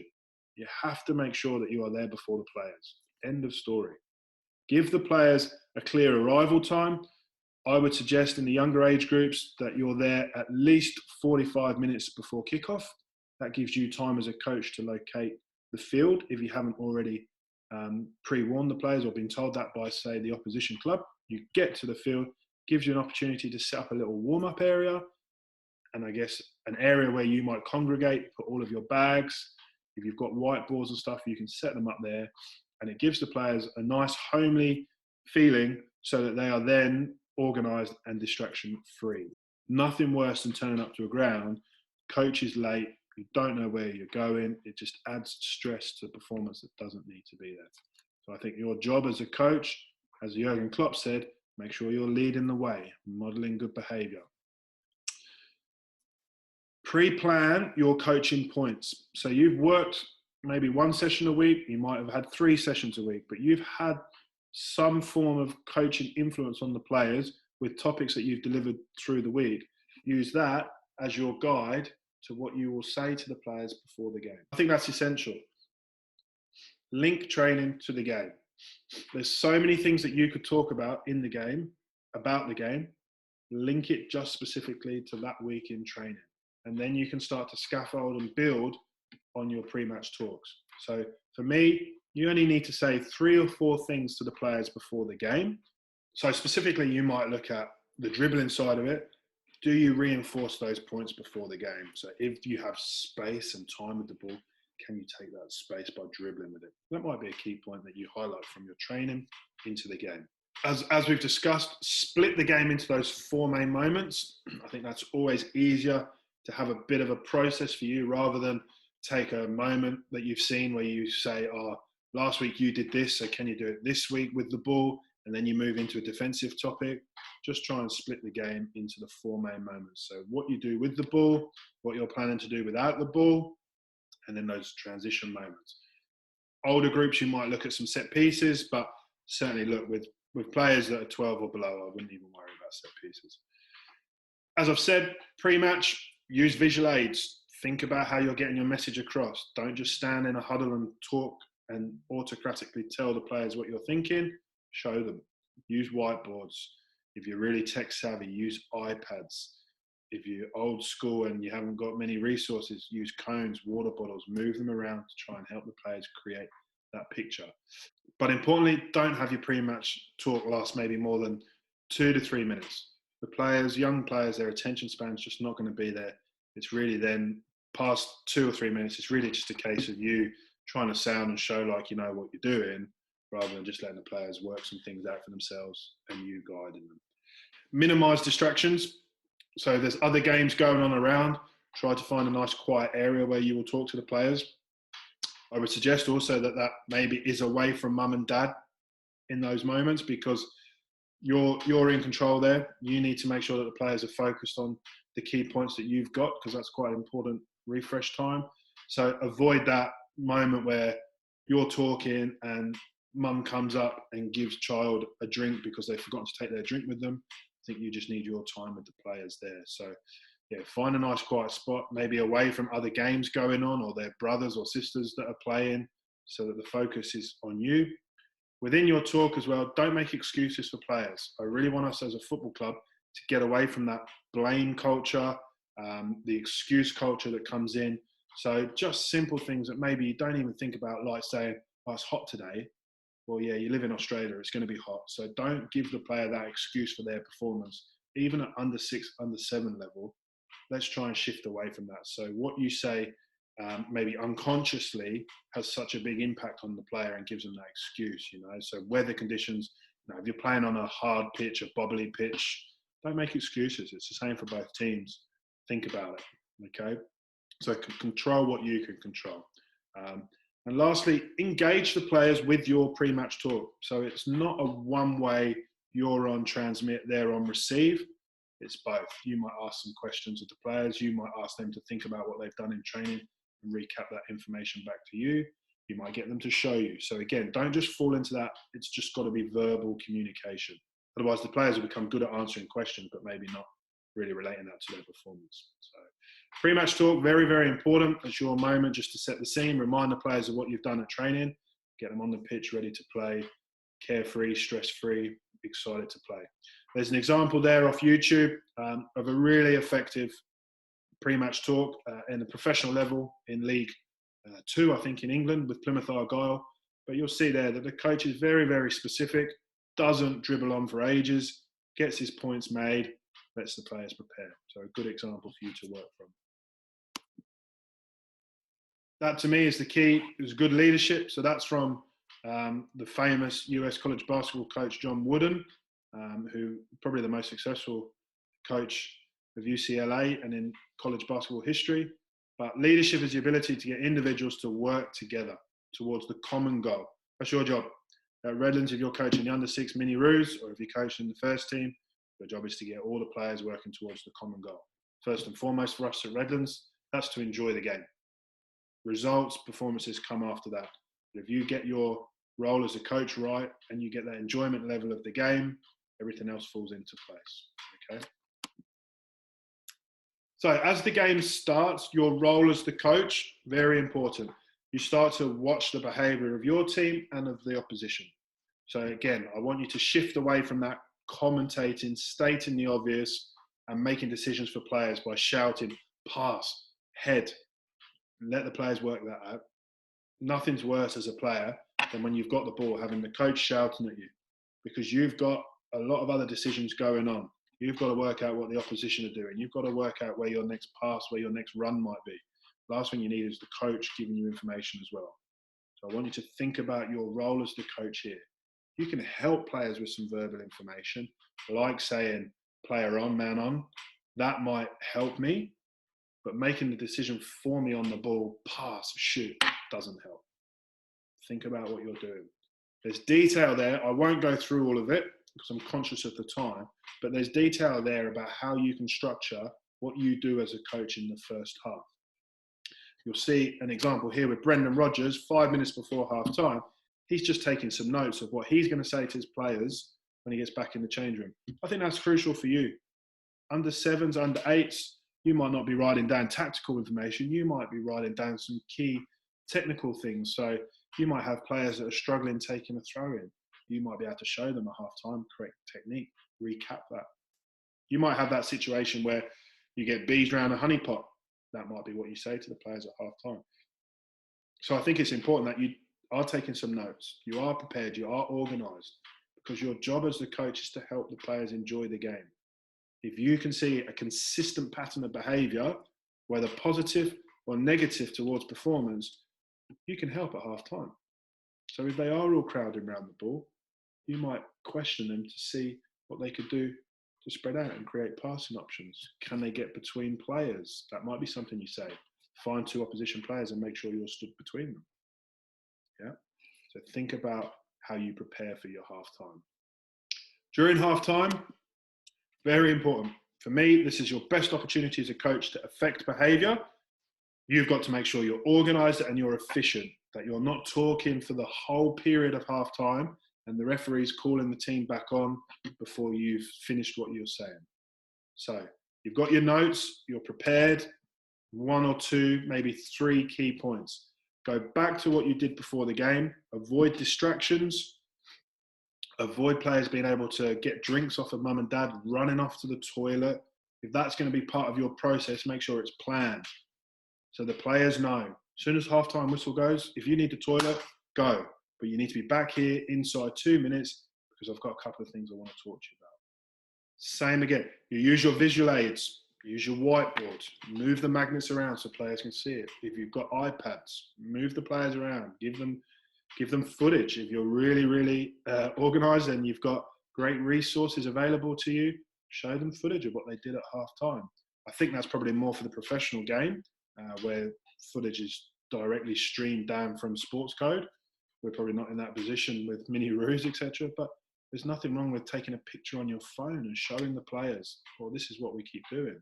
You have to make sure that you are there before the players. End of story. Give the players a clear arrival time. I would suggest in the younger age groups that you're there at least 45 minutes before kickoff. That gives you time as a coach to locate the field if you haven't already pre-warned the players or been told that by, say, the opposition club. You get to the field, gives you an opportunity to set up a little warm-up area, and I guess an area where you might congregate, put all of your bags. If you've got whiteboards and stuff, you can set them up there, and it gives the players a nice homely feeling so that they are then organised and distraction-free. Nothing worse than turning up to a ground, coach is late, you don't know where you're going, it just adds stress to a performance that doesn't need to be there. So I think your job as a coach, as Jurgen Klopp said, make sure you're leading the way, modelling good behaviour. Pre-plan your coaching points. So you've worked maybe one session a week, you might have had 3 sessions a week, but you've had some form of coaching influence on the players with topics that you've delivered through the week. Use that as your guide to what you will say to the players before the game. I think that's essential. Link training to the game. There's so many things that you could talk about in the game, about the game. Link it just specifically to that week in training. And then you can start to scaffold and build on your pre-match talks. So for me, you only need to say 3 or 4 things to the players before the game. So specifically, you might look at the dribbling side of it. Do you reinforce those points before the game? So if you have space and time with the ball, can you take that space by dribbling with it? That might be a key point that you highlight from your training into the game. As we've discussed, split the game into those 4 main moments. I think that's always easier to have a bit of a process for you rather than take a moment that you've seen where you say, oh, last week you did this, so can you do it this week with the ball? And then you move into a defensive topic. Just try and split the game into the 4 main moments. So what you do with the ball, what you're planning to do without the ball, and then those transition moments. Older groups, you might look at some set pieces, but certainly look with players that are 12 or below, I wouldn't even worry about set pieces. As I've said, pre-match, use visual aids. Think about how you're getting your message across. Don't just stand in a huddle and talk and autocratically tell the players what you're thinking. Show them. Use whiteboards. If you're really tech savvy, use iPads. If you're old school and you haven't got many resources, use cones, water bottles, move them around to try and help the players create that picture. But importantly, don't have your pre-match talk last maybe more than 2 to 3 minutes. The players, young players, their attention span's just not going to be there. It's really then past 2 or 3 minutes, it's really just a case of you trying to sound and show like you know what you're doing, rather than just letting the players work some things out for themselves and you guiding them. Minimise distractions. So there's other games going on around. Try to find a nice quiet area where you will talk to the players. I would suggest also that maybe is away from mum and dad in those moments, because you're in control there. You need to make sure that the players are focused on the key points that you've got, because that's quite an important refresh time. So avoid that moment where you're talking and mum comes up and gives child a drink because they've forgotten to take their drink with them. I think you just need your time with the players there. So yeah, find a nice quiet spot, maybe away from other games going on or their brothers or sisters that are playing, so that the focus is on you. Within your talk as well, don't make excuses for players. I really want us as a football club to get away from that blame culture, the excuse culture that comes in. So just simple things that maybe you don't even think about, like saying, oh, it's hot today. Well, yeah, you live in Australia, it's going to be hot. So don't give the player that excuse for their performance. Even at under 6, under 7 level, let's try and shift away from that. So what you say maybe unconsciously has such a big impact on the player and gives them that excuse, you know. So weather conditions, you know, if you're playing on a hard pitch, a bobbly pitch, don't make excuses. It's the same for both teams. Think about it, okay? So control what you can control. And lastly, engage the players with your pre-match talk. So it's not a one-way, you're on transmit, they're on receive. It's both. You might ask some questions of the players. You might ask them to think about what they've done in training and recap that information back to you. You might get them to show you. So again, don't just fall into that. It's just got to be verbal communication. Otherwise, the players will become good at answering questions, but maybe not really relating that to their performance. So pre-match talk, very, very important. It's your moment just to set the scene, remind the players of what you've done at training, get them on the pitch ready to play, carefree, stress-free, excited to play. There's an example there off YouTube of a really effective pre-match talk in a professional level in League 2, I think, in England with Plymouth Argyle. But you'll see there that the coach is very, very specific, doesn't dribble on for ages, gets his points made, lets the players prepare. So a good example for you to work from. That to me is the key, is good leadership. So that's from the famous US college basketball coach, John Wooden, who probably the most successful coach of UCLA and in college basketball history. But leadership is the ability to get individuals to work together towards the common goal. That's your job. At Redlands, if you're coaching the under 6 Miniroos, or if you're coaching the first team, your job is to get all the players working towards the common goal. First and foremost for us at Redlands, that's to enjoy the game. Results, performances come after that. But if you get your role as a coach right and you get that enjoyment level of the game, everything else falls into place, okay? So as the game starts, your role as the coach, very important. You start to watch the behaviour of your team and of the opposition. So again, I want you to shift away from that commentating, stating the obvious and making decisions for players by shouting, pass, head. Let the players work that out. Nothing's worse as a player than when you've got the ball having the coach shouting at you, because you've got a lot of other decisions going on. You've got to work out what the opposition are doing. You've got to work out where your next pass, where your next run might be. Last thing you need is the coach giving you information as well. So I want you to think about your role as the coach here. You can help players with some verbal information, like saying player on, man on. That might help me, but making the decision for me on the ball, pass, shoot, doesn't help. Think about what you're doing. There's detail there. I won't go through all of it because I'm conscious of the time, but there's detail there about how you can structure what you do as a coach in the first half. You'll see an example here with Brendan Rodgers, 5 minutes before half time. He's just taking some notes of what he's going to say to his players when he gets back in the change room. I think that's crucial for you. Under 7s, under 8s, you might not be writing down tactical information. You might be writing down some key technical things. So you might have players that are struggling taking a throw in. You might be able to show them at half-time, correct technique, recap that. You might have that situation where you get bees around a honey pot. That might be what you say to the players at half-time. So I think it's important that you are taking some notes. You are prepared. You are organised, because your job as the coach is to help the players enjoy the game. If you can see a consistent pattern of behaviour, whether positive or negative towards performance, you can help at half-time. So if they are all crowding around the ball, you might question them to see what they could do to spread out and create passing options. Can they get between players? That might be something you say. Find two opposition players and make sure you're stood between them. Yeah. So think about how you prepare for your half-time. During half-time, very important. For me, this is your best opportunity as a coach to affect behaviour. You've got to make sure you're organised and you're efficient, that you're not talking for the whole period of half-time and the referee's calling the team back on before you've finished what you're saying. So you've got your notes, you're prepared, 1 or 2, maybe 3 key points. Go back to what you did before the game, avoid distractions, avoid players being able to get drinks off of mum and dad, running off to the toilet. If that's going to be part of your process, make sure it's planned. So the players know, as soon as half-time whistle goes, if you need the toilet, go. But you need to be back here inside 2 minutes because I've got a couple of things I want to talk to you about. Same again, you use your visual aids, use your whiteboard, move the magnets around so players can see it. If you've got iPads, move the players around, give them footage. If you're really organised and you've got great resources available to you, show them footage of what they did at half-time. I think that's probably more for the professional game, where footage is directly streamed down from Sports Code. We're probably not in that position with Miniroos, etc. But there's nothing wrong with taking a picture on your phone and showing the players, well, this is what we keep doing.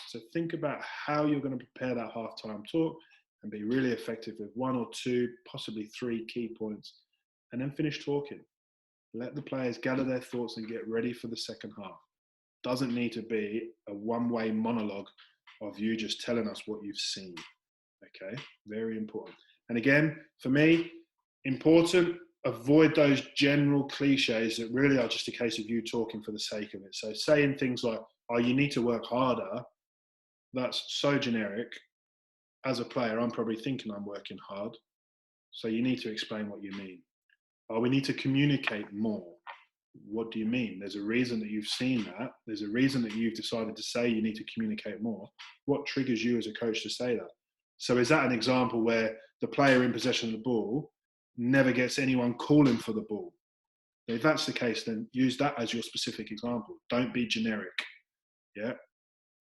So think about how you're going to prepare that half-time talk and be really effective with 1 or 2, possibly 3 key points, and then finish talking. Let the players gather their thoughts and get ready for the second half. Doesn't need to be a one-way monologue of you just telling us what you've seen. Okay, very important. And again, for me, important, avoid those general cliches that really are just a case of you talking for the sake of it. So saying things like, oh, you need to work harder, that's so generic. As a player, I'm probably thinking I'm working hard. So you need to explain what you mean. Oh, we need to communicate more. What do you mean? There's a reason that you've seen that. There's a reason that you've decided to say you need to communicate more. What triggers you as a coach to say that? So is that an example where the player in possession of the ball never gets anyone calling for the ball? If that's the case, then use that as your specific example. Don't be generic. Yeah.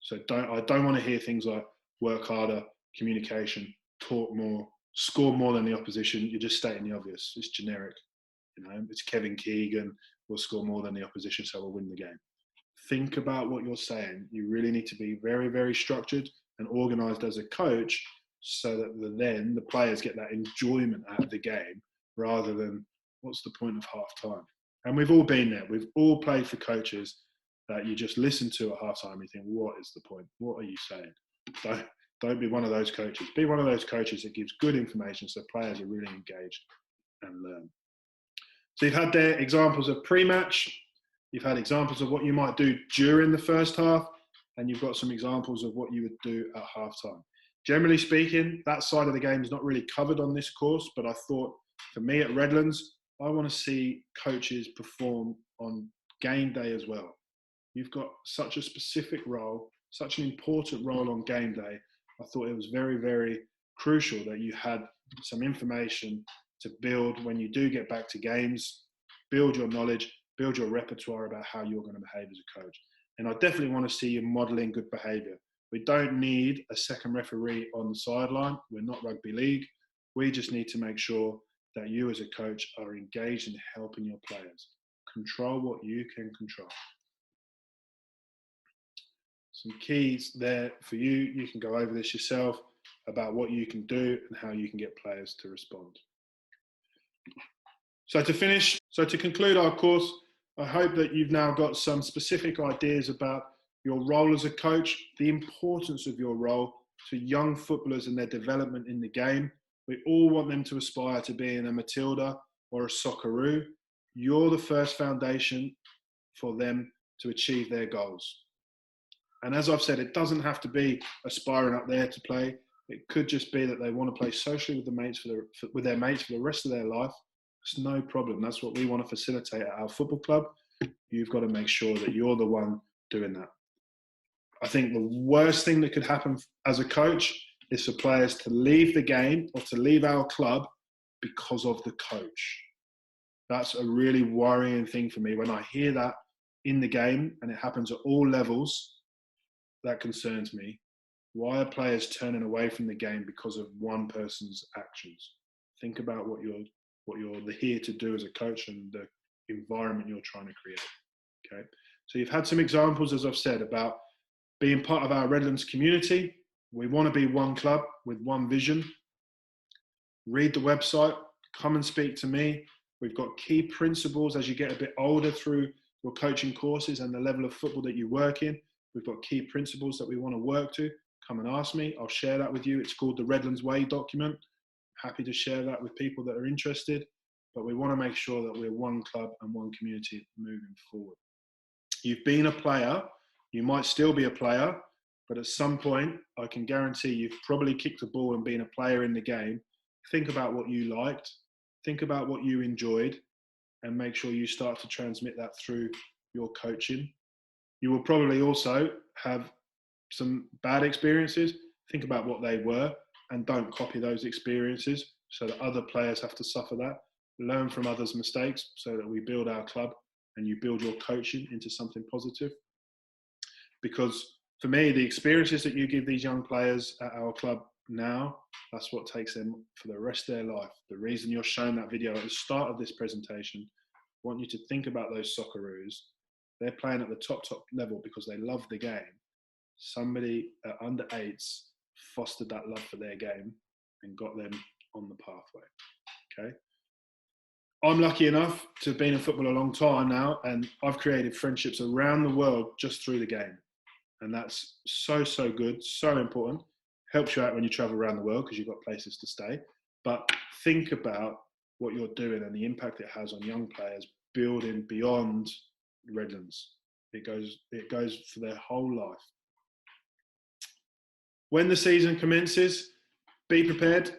So I don't want to hear things like work harder, communication, talk more, score more than the opposition. You're just stating the obvious. It's generic. You know, it's Kevin Keegan will score more than the opposition, so we'll win the game. Think about what you're saying. You really need to be very, very structured and organised as a coach, so that then the players get that enjoyment out of the game, rather than what's the point of half time? And we've all been there. We've all played for coaches that you just listen to at half time and you think, what is the point? What are you saying? Don't be one of those coaches. Be one of those coaches that gives good information so players are really engaged and learn. So you've had there examples of pre-match. You've had examples of what you might do during the first half, and you've got some examples of what you would do at halftime. Generally speaking, that side of the game is not really covered on this course, but I thought for me at Redlands, I want to see coaches perform on game day as well. You've got such a specific role, such an important role on game day. I thought it was very, very crucial that you had some information to build when you do get back to games, build your knowledge, build your repertoire about how you're going to behave as a coach. And I definitely want to see you modelling good behaviour. We don't need a second referee on the sideline. We're not rugby league. We just need to make sure that you as a coach are engaged in helping your players. Control what you can control. Some keys there for you. You can go over this yourself about what you can do and how you can get players to respond. So to conclude our course, I hope that you've now got some specific ideas about your role as a coach, the importance of your role to young footballers and their development in the game. We all want them to aspire to being a Matilda or a Socceroo. you're the first foundation for them to achieve their goals. And as I've said, it doesn't have to be aspiring up there to play. It could just be that they want to play socially with with their mates for the rest of their life. It's no problem. That's what we want to facilitate at our football club. You've got to make sure that you're the one doing that. I think the worst thing that could happen as a coach is for players to leave the game or to leave our club because of the coach. That's a really worrying thing for me. When I hear that in the game, and it happens at all levels, that concerns me. Why are players turning away from the game because of one person's actions? Think about what you're here to do as a coach and the environment you're trying to create. Okay, so you've had some examples, as I've said, about being part of our Redlands community. We want to be one club with one vision. Read the website, come and speak to me. We've got key principles as you get a bit older through your coaching courses and the level of football that you work in. We've got key principles that we want to work to. Come and ask me. I'll share that with you. It's called the Redlands Way document. Happy to share that with people that are interested. But we want to make sure that we're one club and one community moving forward. You've been a player. You might still be a player. But at some point, I can guarantee you've probably kicked a ball and been a player in the game. Think about what you liked. Think about what you enjoyed. And make sure you start to transmit that through your coaching. You will probably also have some bad experiences. Think about what they were and don't copy those experiences so that other players have to suffer that. Learn from others' mistakes so that we build our club and you build your coaching into something positive. Because for me, the experiences that you give these young players at our club now, that's what takes them for the rest of their life. The reason you're showing that video at the start of this presentation, I want you to think about those Socceroos. They're playing at the top level because they love the game. Somebody at under 8s fostered that love for their game and got them on the pathway. Okay. I'm lucky enough to have been in football a long time now, and I've created friendships around the world just through the game. And that's so, so good, so important. Helps you out when you travel around the world because you've got places to stay. But think about what you're doing and the impact it has on young players building beyond Redlands. It goes for their whole life. When the season commences, be prepared.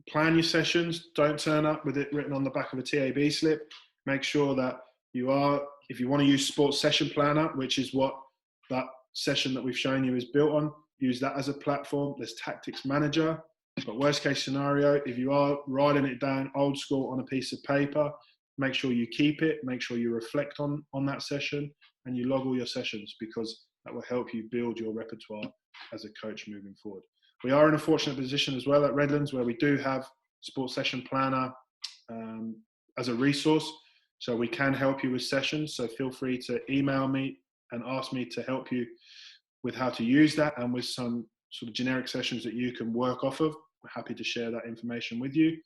Plan your sessions. Don't turn up with it written on the back of a TAB slip. Make sure that you are, if you want to use Sports Session Planner, which is what that session that we've shown you is built on, use that as a platform. There's Tactics Manager. But worst case scenario, if you are writing it down old school on a piece of paper, make sure you keep it. Make sure you reflect on that session and you log all your sessions, because that will help you build your repertoire as a coach moving forward. We are in a fortunate position as well at Redlands where we do have Sports Session Planner as a resource. So we can help you with sessions. So feel free to email me and ask me to help you with how to use that and with some sort of generic sessions that you can work off of. We're happy to share that information with you.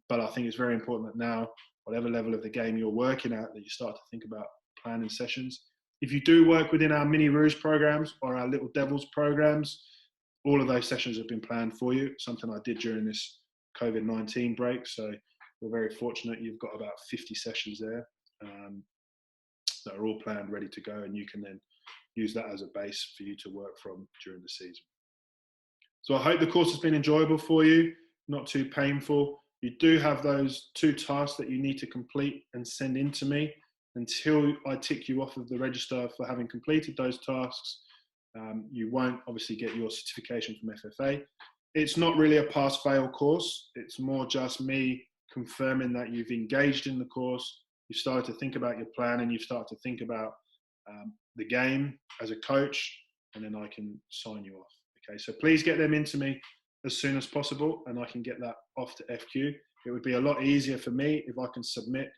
But I think it's very important that now, whatever level of the game you're working at, that you start to think about planning sessions. If you do work within our Miniroos programs or our Little Devils programs, all of those sessions have been planned for you. Something I did during this COVID-19 break. So we're very fortunate. You've got about 50 sessions there that are all planned, ready to go. And you can then use that as a base for you to work from during the season. So I hope the course has been enjoyable for you, not too painful. You do have those 2 tasks that you need to complete and send in to me. Until I tick you off of the register for having completed those tasks, you won't obviously get your certification from FFA. It's not really a pass-fail course. It's more just me confirming that you've engaged in the course, you've started to think about your plan, and you've started to think about the game as a coach, and then I can sign you off. Okay, so please get them into me as soon as possible, and I can get that off to FQ. It would be a lot easier for me if I can submit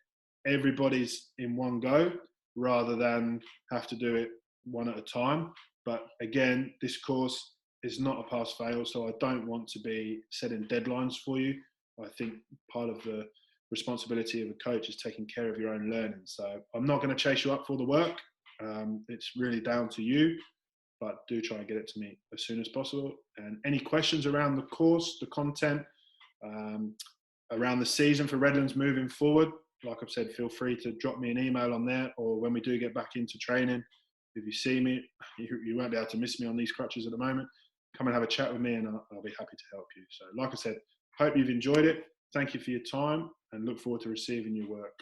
everybody's in one go rather than have to do it one at a time. But again, this course is not a pass fail, so I don't want to be setting deadlines for you. I think part of the responsibility of a coach is taking care of your own learning. So I'm not going to chase you up for the work. It's really down to you, but do try and get it to me as soon as possible. And any questions around the course, the content, around the season for Redlands moving forward, like I've said, feel free to drop me an email on there, or when we do get back into training, if you see me, you won't be able to miss me on these crutches at the moment. Come and have a chat with me, and I'll be happy to help you. So like I said, hope you've enjoyed it. Thank you for your time, and look forward to receiving your work.